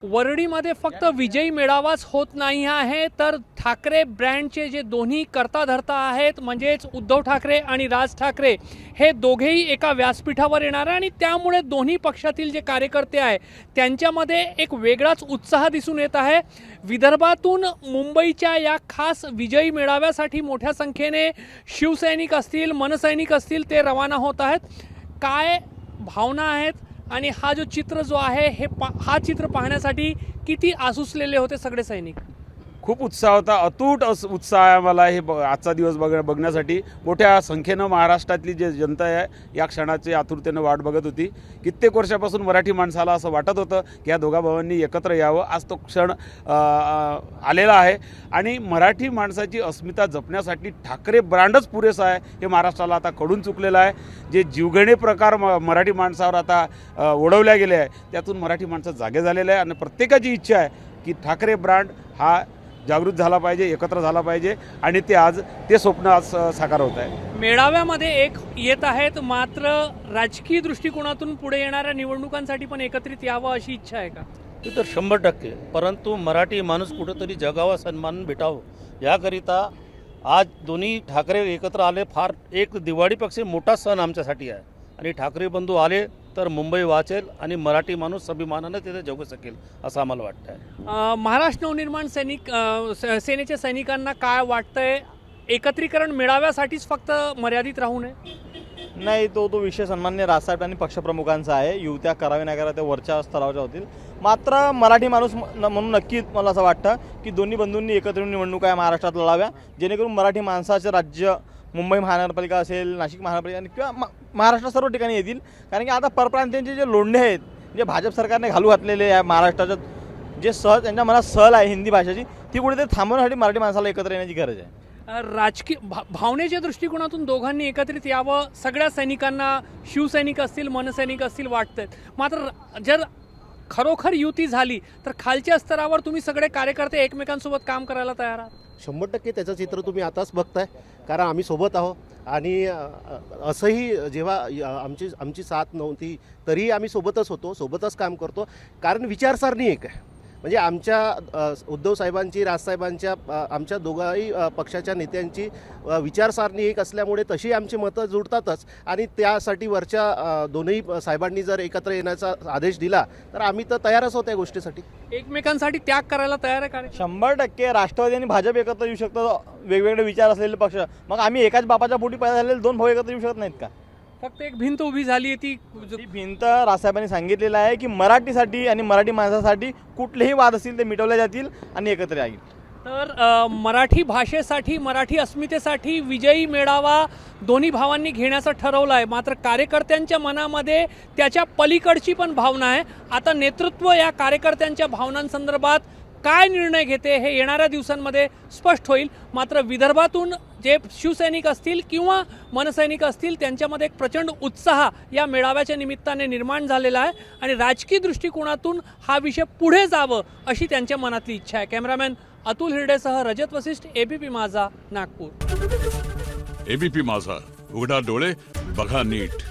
वरळीमध्ये फक्त विजयी मेळावाच होत नाही आहे, तर ठाकरे ब्रँडचे जे दोन्ही कर्ता धर्ता आहेत, म्हणजेच उद्धव ठाकरे आणि राज ठाकरे हे दोघेही एका व्यासपीठावर येणार आहे आणि त्यामुळे दोन्ही पक्षातील जे कार्यकर्ते आहे त्यांच्यामध्ये एक वेगळाच उत्साह दिसून येत आहे। विदर्भातून मुंबईच्या या खास विजयी मेळाव्यासाठी मोठ्या संख्येने शिवसैनिक असतील, मनसैनिक असतील ते रवाना होत आहेत। काय भावना आहेत आणि हा जो चित्र जो आहे हा चित्र पाहण्यासाठी किती आसुसलेले होते सगळे सैनिक? खूप उत्साह होता, अतूट उत्साह आहे मला हे आजचा दिवस बघण्यासाठी। मोठ्या संख्येनं महाराष्ट्रातली जे जनता आहे या क्षणाची आतुरतेनं वाट बघत होती। कित्येक वर्षापासून मराठी माणसाला असं वाटत होतं की या दोघा भावांनी एकत्र यावं, आज तो क्षण आलेला आहे आणि मराठी माणसाची अस्मिता जपण्यासाठी ठाकरे ब्रँडच पुरेसा आहे हे महाराष्ट्राला आता कळून चुकलेलं आहे। जे जीवघेणे प्रकार मराठी माणसावर आता ओढवल्या गेले आहे त्यातून मराठी माणसं जागे झालेलं आहे आणि प्रत्येकाची इच्छा आहे की ठाकरे ब्रँड हा जागृत झाला पाहिजे, एकत्र झाला पाहिजे आणि ते स्वप्न आज साकार होत आहे। मेळाव्यामध्ये एक येत आहेत, मात्र राजकीय दृष्टिकोनातून पुढे येणाऱ्या निवडणुकांसाठी पण एकत्रित यावं अशी इच्छा आहे का? ते तर 100%, परंतु मराठी माणूस कुठेतरी जगावा, सन्मान भेटावं याकरिता आज दोन्ही ठाकरे एकत्र आले। फार एक दिवाळीपेक्षा मोठा सण आमच्यासाठी आहे आणि ठाकरे बंधू आले तर मुंबई वाचेल आणि मराठी माणूस अभिमानाने तिथे जगू शकेल असं आम्हाला वाटतंय। महाराष्ट्र नवनिर्माण सेनेच्या सैनिकांना काय वाटतंय, एकत्रीकरण मेळाव्यासाठीच फक्त मर्यादित राहू नये? नाही, तो विषय सन्मान्य राजसाहेब आणि पक्षप्रमुखांचा आहे। युत्या करावे नाही करा ते वरच्या स्तरावरच्या होतील, मात्र मराठी माणूस म्हणून नक्कीच मला असं वाटतं की दोन्ही बंधूंनी एकत्र निवडणुका महाराष्ट्रात लढाव्या, जेणेकरून मराठी माणसाचे राज्य मुंबई महानगरपालिका असेल, नाशिक महानगरपालिका किंवा महाराष्ट्रात सर्व ठिकाणी येतील। कारण की आता परप्रांतीयांचे जे लोंढे आहेत, जे भाजप सरकारने घालू घातलेले आहे महाराष्ट्राचं जे त्यांच्या मनात सहल आहे हिंदी भाषेची, ती कुठेतरी थांबवण्यासाठी मराठी माणसाला एकत्र येण्याची गरज आहे। राजकीय भावनेच्या दृष्टिकोनातून दोघांनी एकत्रित यावं सगळ्या सैनिकांना, शिवसैनिक असतील, मनसैनिक असतील वाटतात। मात्र जर खरोखर युती झाली तर खालच्या स्तरावर तुम्ही सगळे कार्यकर्ते एकमेकांसोबत काम करायला तयार आहात? 100% त्याचं चित्र तुम्ही आताच बघताय, कारण आम्ही सोबत आहोत आणि असंही जेव्हा आमची साथ नव्हती तरीही आम्ही सोबतच होतो, सोबतच काम करतो। कारण विचारसरणी एक आहे, म्हणजे आमच्या उद्धव साहेबांची, राजसाहेबांच्या, आमच्या दोघाही पक्षाच्या नेत्यांची विचारसरणी एक असल्यामुळे तशी आमची मतं जुळतातच आणि त्यासाठी वरच्या दोन्ही साहेबांनी जर एकत्र येण्याचा आदेश दिला तर आम्ही तर तयारच होतो या गोष्टीसाठी। एकमेकांसाठी त्याग करायला तयार आहे का? 100% राष्ट्रवादी आणि भाजप एकत्र येऊ शकतात, वेगवेगळे विचार असलेले पक्ष। मग आम्ही एकाच बापाच्या पोटी पैदा झालेले दोन भाऊ एकत्र येऊ शकत नाहीत का? फक्त एक भिंत उभी झाली आहे, ती भिंत राजसाहेबांनी सांगितलेलं आहे की मराठीसाठी आणि मराठी माणसासाठी कुठलेही वाद असतील ते मिटवले जातील आणि एकत्र येईल। तर मराठी भाषेसाठी, मराठी अस्मितेसाठी विजयी मेळावा दोन्ही भावांनी घेण्याचं ठरवलं आहे, मात्र कार्यकर्त्यांच्या मनामध्ये त्याच्या पलीकडची पण भावना आहे। आता नेतृत्व या कार्यकर्त्यांच्या भावनांसंदर्भात काय निर्णय घेते हे येणाऱ्या दिवसांमध्ये स्पष्ट होईल। मात्र विदर्भातून जे शिवसैनिक असतील किंवा मनसैनिक असतील त्यांच्यामध्ये एक प्रचंड उत्साह या मेळाव्याच्या निमित्ताने निर्माण झालेला आहे आणि राजकीय दृष्टिकोनातून हा विषय पुढे जावं अशी त्यांच्या मनातली इच्छा आहे। कॅमेरामॅन अतुल हिरडेसह रजत वसिष्ठ, एबीपी माझा, नागपूर। एबीपी माझा, उघडा डोळे बघा नीट।